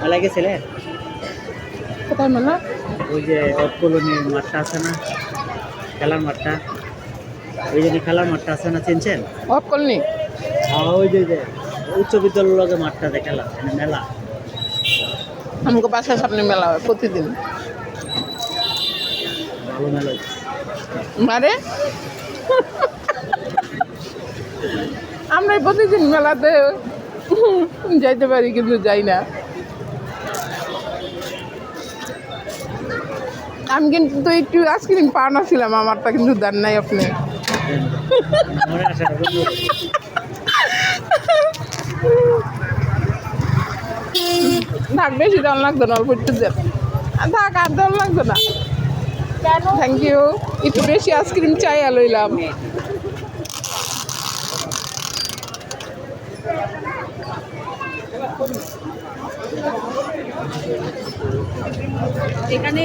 মেলা গেছিলে? কোথায় মেলা? ওই যে কলোনির মাঠটা আছে না, খেলার মাঠটা, ওই যে খেলার মাঠটা আছে না, চিনছেন? অফ করনি? ওই যে উচ্চ বিদ্যালয়ের মাঠটাতে খেলা, মানে মেলা। আমাকে বাসার সামনে মেলা হয় প্রতিদিন। ভালো মেলা হচ্ছে। মারে আমরা প্রতিদিন মেলাতে যাইতে পারি কিন্তু যাই না। আমি কিন্তু একটু আইসক্রিম পাওনা ছিলাম, আমারটা কিন্তু দেন নাই আপনি। মনে আসে না বন্ধু। থাক, বেশি দাম লাগতো না, অল্প একটু দেন। থাক, আর দাম লাগতো না। Thank you. একটু বেশি আইসক্রিম চাইয়া লইলাম। এখানে